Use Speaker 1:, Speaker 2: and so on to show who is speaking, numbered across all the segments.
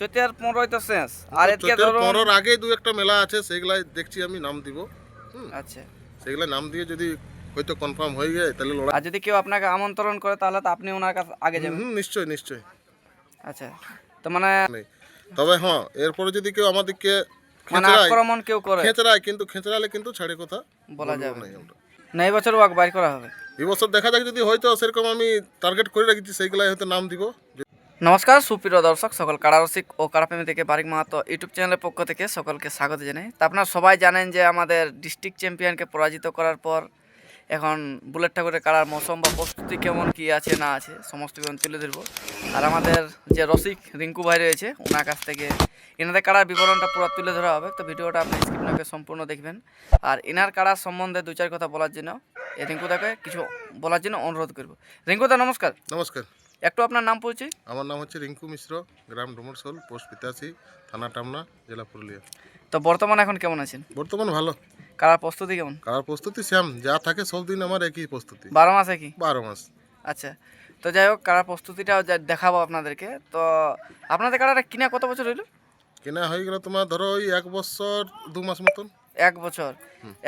Speaker 1: চৈতের 15 তো শেষ আর এদিকে ধরুন
Speaker 2: 15 আগে দু একটা মেলা আছে, সেগুলাই দেখছি আমি নাম দিব।
Speaker 1: আচ্ছা।
Speaker 2: সেগুলাই নাম দিয়ে যদি হয়তো কনফার্ম হয়ে যায় তাহলে লড়াই।
Speaker 1: আর যদি কেউ আপনাকে আমন্ত্রণ করে তাহলে তো আপনি ওনার কাছে আগে যাবেন।
Speaker 2: নিশ্চয়ই নিশ্চয়ই।
Speaker 1: আচ্ছা, তো মানে
Speaker 2: নেই। তবে হ্যাঁ, এরপরে যদি কেউ আমাদেরকে
Speaker 1: মানে আক্রমণ কেউ করে
Speaker 2: খেঁচড়ালে কিন্তু ছাড়ে কথা
Speaker 1: বলা
Speaker 2: বলবো
Speaker 1: যাবে
Speaker 2: না আমরা।
Speaker 1: না, এই বছর ওয়াক বাইর করা হবে।
Speaker 2: এই বছর দেখা যাক, যদি হয়তো সেরকম আমি টার্গেট করে রাখছি সেইগুলাই হয়তো নাম দিব।
Speaker 1: নমস্কার সুপ্রিয় দর্শক, সকল কারারসিক ও কারাপ্রেমী থেকে বারিক মাহাতো ইউটিউব চ্যানেলের পক্ষ থেকে সকলকে স্বাগত জানাই। তা আপনারা সবাই জানেন যে আমাদের ডিস্ট্রিক্ট চ্যাম্পিয়নকে পরাজিত করার পর এখন বুলেট ঠাকুরের কারার মৌসুম বা প্রস্তুতি কেমন কী আছে না আছে সমস্ত বিবরণ তুলে ধরবো। আর আমাদের যে রসিক রিঙ্কু ভাই রয়েছে ওনার কাছ থেকে এনাদের কারার বিবরণটা পুরো তুলে ধরা হবে। তো ভিডিওটা আপনি স্কিপ না করে সম্পূর্ণ দেখবেন। আর এনার কারার সম্বন্ধে দু চার কথা বলার জন্য এই রিঙ্কুদাকে কিছু বলার জন্য অনুরোধ করবো। রিঙ্কুদা নমস্কার।
Speaker 2: নমস্কার।
Speaker 1: একটু আপনার নাম পরিচয়।
Speaker 2: আমার নাম হচ্ছে রিঙ্কু মিশ্র, গ্রাম ডুমরশোল, পোস্ট 85, থানা টামনা, জেলা পুরুলিয়া।
Speaker 1: তো বর্তমানে এখন কেমন আছেন?
Speaker 2: বর্তমান ভালো।
Speaker 1: কারার প্রস্তুতি কেমন?
Speaker 2: কারার প্রস্তুতি শ্যাম যা থাকে সব দিন আমার একই প্রস্তুতি,
Speaker 1: 12 মাসে কি?
Speaker 2: 12 মাস।
Speaker 1: আচ্ছা, তো যাই হোক কারার প্রস্তুতিটাও দেখাবো আপনাদেরকে। তো আপনাদের কারাটা কিনা কত বছর হইল?
Speaker 2: কেনা হয়ে গেল তোমার ধরো ওই 1 বছর 2 মাস মতন।
Speaker 1: 1 বছর।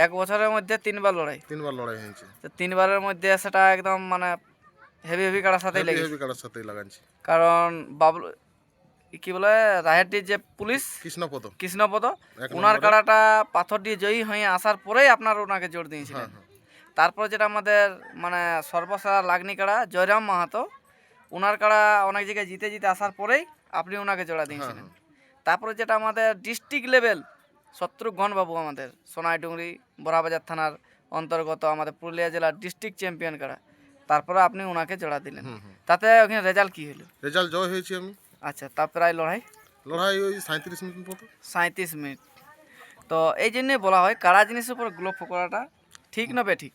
Speaker 1: 1 বছরের মধ্যে 3বার লড়াই।
Speaker 2: 3বার লড়াই হয়েছে।
Speaker 1: তো 3বারের মধ্যে সেটা একদম মানে হেভি কারার সাথেই লেগেছে।
Speaker 2: হেভি কারার সাথেই লাগাচ্ছি।
Speaker 1: কারণ বাবলু কি বলে রাহেরটির যে পুলিশ কৃষ্ণপদ ওনার কারাটা পাথর দিয়ে জয়ী হয়ে আসার পরেই আপনার ওনাকে জোর দিয়েছিলেন। তারপর যেটা আমাদের মানে সর্বসারা লাগনি কাড়া জয়রাম মাহাতো, ওনার কাড়া অনেক জায়গায় জিতে আসার পরেই আপনি ওনাকে জোড়া দিয়েছিলেন। তারপরে যেটা আমাদের ডিস্ট্রিক্ট লেভেল শত্রুঘ্ন বাবু আমাদের সোনাইডুংরি বড়াবাজার থানার অন্তর্গত আমাদের পুরুলিয়া জেলার ডিস্ট্রিক্ট চ্যাম্পিয়ন কাড়া, তারপরে আপনি ওনাকে জোড়া দিলেন। তাতে ওখানে রেজাল্ট কী হলো?
Speaker 2: রেজাল্ট জয় হয়েছি আমি।
Speaker 1: আচ্ছা, তার প্রায় লড়াই
Speaker 2: ওই 37 মিনিট মতো।
Speaker 1: 37 মিনিট। তো এই জন্যে বলা হয় কারা জিনিসের উপর গ্লোভ করাটা ঠিক না বেঠিক?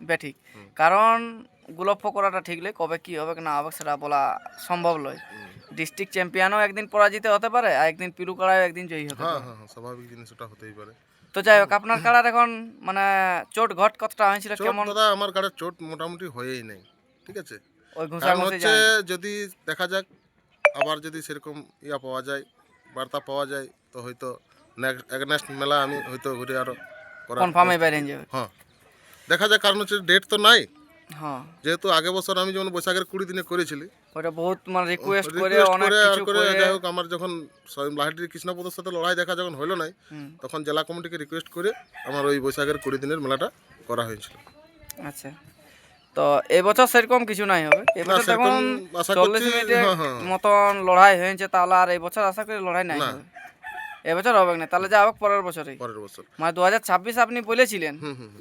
Speaker 1: বেঠিক। কারণ গ্লোভ করাটা ঠিক নয়, কবে কী হবে না হবে সেটা বলা সম্ভব নয়। ডিস্ট্রিক্ট চ্যাম্পিয়নও একদিন পরাজিত হতে পারে, আর একদিন পিলু কাড়াও একদিন জয়ী হতে পারে।
Speaker 2: স্বাভাবিক জিনিস, ওটা হতেই পারে।
Speaker 1: তো যাই হোক আপনার কাড়ার এখন মানে চোট ঘট কতটা হয়েছিল কেমন?
Speaker 2: দাদা আমার কাড়ার চোট মোটামুটি হয়েই নেই, ঠিক আছে।
Speaker 1: ওই ঘুষা
Speaker 2: হচ্ছে যদি দেখা যাক আবার যদি সেরকম পাওয়া যায়, বার্তা পাওয়া যায়, তো হয়তো নেক্সট মেলা আমি হয়তো ঘুরে আরো
Speaker 1: কনফার্মই বাইরে যাবে।
Speaker 2: হ্যাঁ, দেখা যাক। কারণ হচ্ছে ডেট তো নাই।
Speaker 1: হ্যাঁ,
Speaker 2: যেহেতু আগে বছর আমি যেমন বৈশাখের 20 দিনে করেছিলি,
Speaker 1: ওটা বহুত মানে রিকোয়েস্ট করে অনেক কিছু করে
Speaker 2: যাই হোক আমার যখন লাহিটির কৃষ্ণপদের সাথে লড়াই দেখা যখন হলো নাই, তখন জেলা কমিটিকে রিকোয়েস্ট করে আমার ওই বৈশাখের 20 দিনের মেলাটা করা হয়েছিল।
Speaker 1: আচ্ছা, তো এবছর সেরকম কিছু নাই হবে। এবছর দেখুন 40 মিনিটের মতন লড়াই হয়েছে, তাহলে আর এবছর আশা করি লড়াই নাই হবে। এবছর হবে না, তাহলে যা হোক পরের বছর মানে 2026 আপনি বলেছিলেন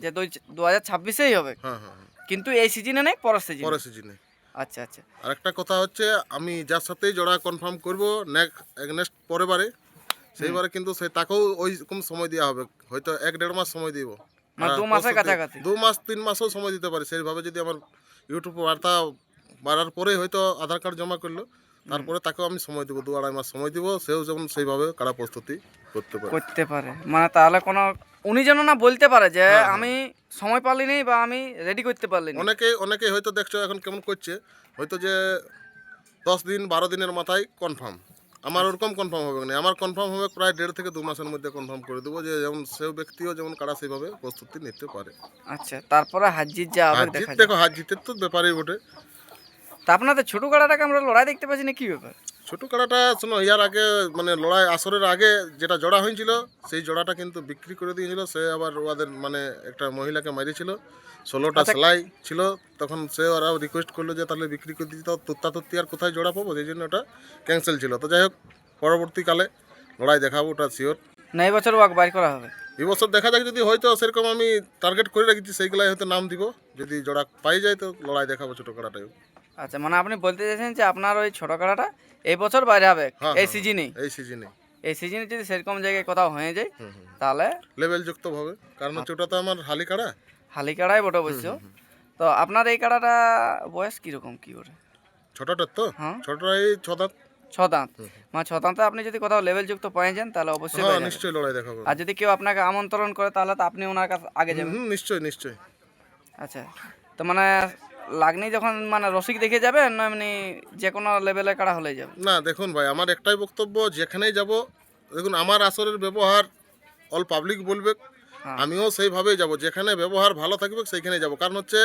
Speaker 1: যে 2026-এই হবে, কিন্তু এই সিজনে নেই, পরের সিজনে। আচ্ছা।
Speaker 2: আর একটা কথা হচ্ছে, আমি যার সাথেই জোড়া কনফার্ম করবো নেক্সট পরেরবারে, সেইবারে কিন্তু তাকেও ওই রকম সময় দেওয়া হবে, হয়তো 1-1.5 মাস সময় দিব।
Speaker 1: মানে 2 মাসের কাছাকাছি
Speaker 2: 2 মাস 3 মাসও সময় দিতে পারে। সেইভাবে যদি আমার ইউটিউব বার্তা বাড়ার পরে হয়তো আধার কার্ড জমা করলো, তারপরে তাকেও আমি সময় দেবো, 2-2.5 মাস সময় দিব, সেও যেমন সেইভাবে কারা প্রস্তুতি করতে পারে।
Speaker 1: মানে তাহলে কোনো উনি যেন না বলতে পারে যে আমি সময় পারলিনি বা আমি রেডি করতে পারলিনি।
Speaker 2: অনেকে হয়তো দেখছো এখন কেমন করছে, হয়তো যে 10 দিন 12 দিনের মাথায় কনফার্ম। আমার ওরকম কনফার্ম হবে না, আমার কনফার্ম হবে প্রায় 1.5 থেকে 2 মাসের মধ্যে কনফার্ম করে দেবো, যে যেমন সেও ব্যক্তিও যেমন কারা সেইভাবে প্রস্তুতি নিতে পারে।
Speaker 1: আচ্ছা, তারপরে হার জিত যা হবে দেখা যাবে।
Speaker 2: দেখো হার জিতের তো ব্যাপারই বটে।
Speaker 1: তা আপনাদের ছোট কাড়াটাকে আমরা লড়াই দেখতে পাচ্ছি না, কি ব্যাপার?
Speaker 2: ছোট কাড়াটা শোনো, ইয়ার আগে মানে লড়াই আসরের আগে যেটা জোড়া হয়েছিল, সেই জোড়াটা কিন্তু বিক্রি করে দিয়েছিল। সে আবার ওদের মানে একটা মহিলাকে মারিছিল, 16টা সেলাই ছিল, তখন সে ওরা রিকোয়েস্ট করলো যে তাহলে বিক্রি করে দিতে, তুত্তি আর কোথায় জোড়া পাবো, সেই জন্য ওটা ক্যান্সেল ছিল। তো যাই হোক পরবর্তীকালে লড়াই দেখাবো, ওটা শিওর।
Speaker 1: না এই বছর ওয়াক বাইর করা হবে।
Speaker 2: এই বছর দেখা যাক, যদি হয়তো সেরকম আমি টার্গেট করে রেখেছি সেইগুলাই হয়তো নাম দিব। যদি জোড়া পাই যায় তো লড়াই দেখাবো ছোটো কাড়াটাই।
Speaker 1: আচ্ছা, মানে আপনি বলতে চাইছেন যে আপনার ওই ছোটো কাড়াটা এই বছর বাইরে হবে এই সিজনে? এই সিজনে যদি সেরকম জায়গায় কোথাও হয়ে যায় তাহলে
Speaker 2: লেভেল যুক্ত হবে, কারণ হচ্ছে ওটা তো আমার হালি
Speaker 1: কাড়াই বটে অবশ্য। তো আপনার এই কাড়াটা বয়স কীরকম কী করে?
Speaker 2: ছোটটার তো ছোটটা এই 6 দাঁত।
Speaker 1: 6 দাঁত, মানে 6 দাঁতে আপনি যদি কোথাও লেভেল যুক্ত পেয়ে যান তাহলে অবশ্যই
Speaker 2: নিশ্চয়ই লড়াই দেখাবো।
Speaker 1: আর যদি কেউ আপনাকে আমন্ত্রণ করে তাহলে তো আপনি ওনার কাছে আগে যাবেন।
Speaker 2: নিশ্চয়ই।
Speaker 1: আচ্ছা, তো মানে লাগনি যখন মানে রসিক দেখে যাবেন না এমনি যে কোনো লেভেলে কাড়া হলে যাবে?
Speaker 2: না দেখুন ভাই, আমার একটাই বক্তব্য, যেখানেই যাব দেখুন আমার আসরের ব্যবহার অল পাবলিক বলবে,
Speaker 1: হ্যাঁ।
Speaker 2: আমিও সেইভাবেই যাব। যেখানে ব্যবহার ভালো থাকবে সেইখানেই যাব। কারণ হচ্ছে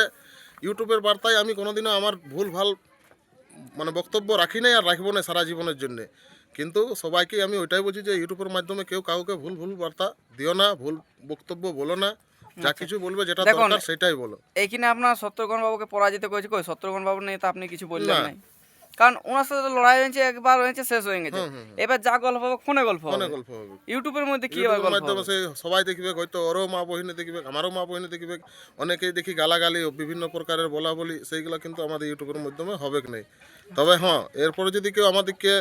Speaker 2: ইউটিউবের বার্তায় আমি কোনোদিনও আমার ভুল ভাল মানে বক্তব্য রাখি নাই আর রাখবো না সারা জীবনের জন্যে। কিন্তু সবাইকে আমি ওইটাই বলছি যে ইউটিউবের মাধ্যমে কেউ কাউকে ভুল ভুল বার্তা দিও না, ভুল বক্তব্য বলো না। যা কিছু বলবে যেটা
Speaker 1: দেখুন,
Speaker 2: দরকার সেটাই বলো।
Speaker 1: এইখানে আপনার শত্রুঘ্ন বাবুকে পরাজিত করেছে, কই শত্রুঘ্ন বাবু নিয়ে তো আপনি কিছু বললেন
Speaker 2: না।
Speaker 1: নাই, কারণ ওনার সাথে তো লড়াই হয়েছে, একবার হয়েছে, শেষ হয়ে গেছে। এবার যা গল্প হবে ফোনে গল্প হবে,
Speaker 2: ফোনে গল্প হবে।
Speaker 1: ইউটিউবের মধ্যে কি আবার
Speaker 2: ইউটিউবের
Speaker 1: গল্প
Speaker 2: মাধ্যমে
Speaker 1: হবে?
Speaker 2: সে সবাই দেখবে, হয়তো ওরও মা বহিনে দেখবে, আমারও মা বহিনে দেখবে, অনেকেই দেখি গালাগালি ও বিভিন্ন প্রকারের বলা বলি, সেইগুলো কিন্তু আমাদের ইউটিউবের মাধ্যমে হবে কি নেই। তবে হ্যাঁ, এরপরে যদি কেউ আমাদেরকে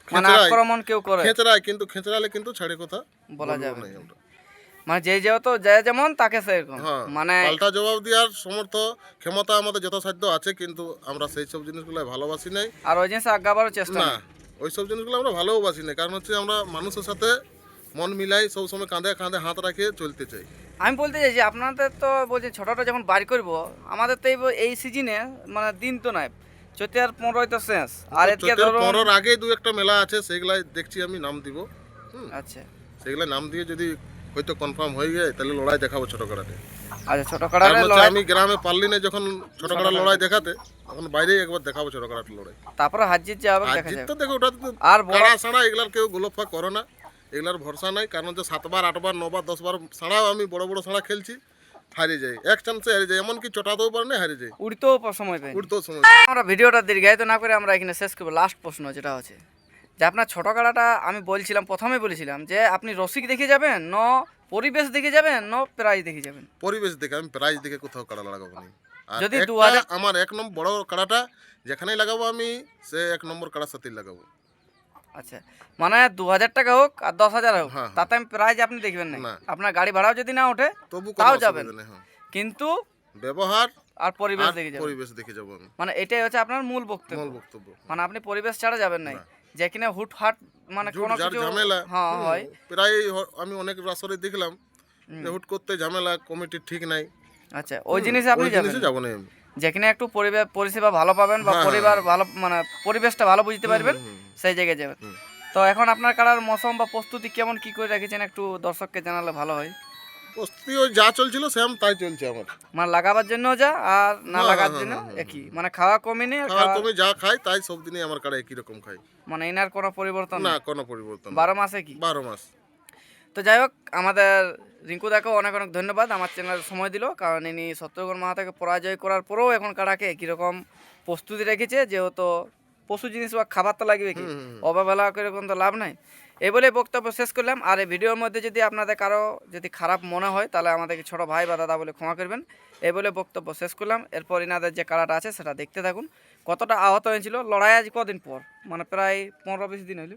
Speaker 1: মানে আক্রমণ কেউ করে
Speaker 2: খেঁচড়ায়, কিন্তু খেঁচড়ালে কিন্তু ছাড়ে কথা
Speaker 1: বলা
Speaker 2: বলবো
Speaker 1: যাবে
Speaker 2: নাই আমরা।
Speaker 1: মানে যে যেহেতু যে যেমন তাকে সেরকম,
Speaker 2: হ্যাঁ,
Speaker 1: মানে
Speaker 2: পাল্টা জবাব দেওয়ার সমর্থ ক্ষমতা আমাদের যথাসাধ্য আছে, কিন্তু আমরা সেই সব জিনিসগুলো ভালোবাসি নাই।
Speaker 1: আর ওই জিনিস আগাবারও চেষ্টা
Speaker 2: না,
Speaker 1: নেই।
Speaker 2: ওই সব জিনিসগুলো আমরা ভালোবাসি না। কারণ হচ্ছে আমরা মানুষের সাথে মন মিলাই সবসময় কাঁধে কাঁধে হাত রাখিয়ে চলতে চাই।
Speaker 1: আমি বলতে চাই যে আপনাদের তো বলছি ছোটটা যখন বাড়ি করবো, আমাদের তো এই সিজনে মানে দিন তো নাই, চৈতের 15 তো শেষ, আর এদিকে
Speaker 2: চৈতের
Speaker 1: ধরুন
Speaker 2: 15 আগে দু একটা মেলা আছে, সেগুলাই দেখছি আমি নাম দিব।
Speaker 1: আচ্ছা
Speaker 2: সেগুলা নাম দিয়ে যদি হয়তো কনফার্ম হয়ে যায় তাহলে লড়াই দেখাবো ছোট কাড়াতে।
Speaker 1: আচ্ছা, ছোট
Speaker 2: কারণ
Speaker 1: কাড়ারে
Speaker 2: হচ্ছে
Speaker 1: লড়াই,
Speaker 2: আমি গ্রামে পারলি না যখন ছোট কাড়া লড়াই দেখাতে, তখন বাইরেই একবার দেখাবো ছোট কাড়ার লড়াই।
Speaker 1: তারপরে হার জিত যা হবে
Speaker 2: আর
Speaker 1: দেখা
Speaker 2: জিত
Speaker 1: যাবে।
Speaker 2: তো দেখো, ওটা তো
Speaker 1: আর বড়
Speaker 2: কাড়া ছাড়া এগুলার কেউ গোলফা করে না, এগুলার ভরসা নাই। কারণ হচ্ছে 7বার 8বার 9বার 10বার ছাড়াও আমি বড় বড় ছাড়া খেলছি, হারিয়ে যাই, এক চান্সে হারিয়ে যাই, এমনকি চটাতেও পারে না, হারিয়ে যাই,
Speaker 1: উড়তেও সময় পাই।
Speaker 2: উঠতেও সময়।
Speaker 1: আমরা ভিডিওটা দীর্ঘায়িত না করে আমরা এখানে শেষ করবো। লাস্ট প্রশ্ন যেটা হচ্ছে যে আপনার ছোট কাড়াটা, আমি বলছিলাম প্রথমে বলেছিলাম যে আপনি রসিক দেখে যাবেন ন পরিবেশ দেখে যাবেন ন প্রাইজ দেখে যাবেন?
Speaker 2: পরিবেশ দেখে, আমি প্রাইজ দেখে কোথাও কাড়া লাগাবো না। আর
Speaker 1: যদি
Speaker 2: একটা
Speaker 1: 2000
Speaker 2: আমার 1 নম্বর বড় কাড়াটা যেখানেই লাগাবো আমি, সে 1 নম্বর কাড়ার সাথেই লাগাবো।
Speaker 1: আচ্ছা, মানে 2000 টাকা হোক আর 10,000 হোক,
Speaker 2: হ্যাঁ,
Speaker 1: তাতে আমি প্রাইজ আপনি দেখবেন না।
Speaker 2: না।
Speaker 1: আপনার গাড়ি ভাড়াও যদি না ওঠে
Speaker 2: তবু
Speaker 1: তাও
Speaker 2: কোনো
Speaker 1: যাবেন,
Speaker 2: অসুবিধা নেই। হ্যাঁ,
Speaker 1: কিন্তু
Speaker 2: ব্যবহার
Speaker 1: আর পরিবেশ
Speaker 2: আর
Speaker 1: দেখে যাবেন।
Speaker 2: পরিবেশ দেখে যাবো আমি,
Speaker 1: মানে এটাই হচ্ছে আপনার মূল বক্তব্য।
Speaker 2: মূল বক্তব্য।
Speaker 1: মানে আপনি পরিবেশ ছাড়া যাবেন নাই,
Speaker 2: না।
Speaker 1: যেখানে হুটহাট মানে
Speaker 2: ঝুট
Speaker 1: কোনো
Speaker 2: ঝাড়
Speaker 1: কিছু
Speaker 2: ঝামেলা
Speaker 1: হ্যাঁ হয়।
Speaker 2: প্রায় আমি অনেক আসরে দেখলাম যে হুট করতে ঝামেলা, কমিটি ঠিক নাই।
Speaker 1: আচ্ছা, ওই জিনিসে আপনি
Speaker 2: ওই
Speaker 1: যাবেন
Speaker 2: জিনিসে
Speaker 1: না।
Speaker 2: যাবো না আমি।
Speaker 1: যেখানে একটু পরিবেশ পরিষেবা ভালো পাবেন বা
Speaker 2: হ্যাঁ,
Speaker 1: পরিবার ভালো মানে পরিবেশটা ভালো বুঝতে পারবেন, সেই জায়গায় যাবেন। তো এখন আপনার কাড়ার মৌসুম বা প্রস্তুতি কেমন কি করে রেখেছেন একটু দর্শককে জানালে ভালো হয়।
Speaker 2: প্রস্তুতি ওই যা চলছিল সেম তাই চলছে আমার।
Speaker 1: মানে লাগাবার জন্য যা আর না
Speaker 2: হ্যাঁ,
Speaker 1: লাগার
Speaker 2: হ্যাঁ,
Speaker 1: জন্য
Speaker 2: হ্যাঁ,
Speaker 1: একই, মানে খাওয়া কমেনি আর
Speaker 2: খাওয়ার কমে যা খাই তাই সব দিনই আমার কাড়া একই রকম খাই।
Speaker 1: মানে এনার কোনো পরিবর্তন
Speaker 2: না,
Speaker 1: নেই।
Speaker 2: কোনো পরিবর্তন
Speaker 1: 12 মাসে কি?
Speaker 2: 12 মাস।
Speaker 1: তো যাই হোক, আমাদের রিঙ্কু দাকেও অনেক অনেক ধন্যবাদ আমার চ্যানেল সময় দিল, কারণ ইনি শত্রুঘ্ন মাহাতাকে পরাজয় করার পরেও এখন কাড়াকে একই রকম প্রস্তুতি রেখেছে, যেহেতু পশু জিনিস বা খাবার তো লাগবে কি, অবহেলা করে কোনো তো লাভ নাই। এই বলে বক্তব্য শেষ করলাম। আর এই ভিডিওর মধ্যে যদি আপনাদের কারো যদি খারাপ মনে হয় তাহলে আমাদেরকে ছোটো ভাই বা দাদা বলে ক্ষমা করবেন। এই বলে বক্তব্য শেষ করলাম। এরপর ইনাদের যে কাড়াটা আছে সেটা দেখতে থাকুন। কতটা আহত হয়েছিল, লড়াই আজ কদিন পর, মানে প্রায় 15-20 দিন হইল।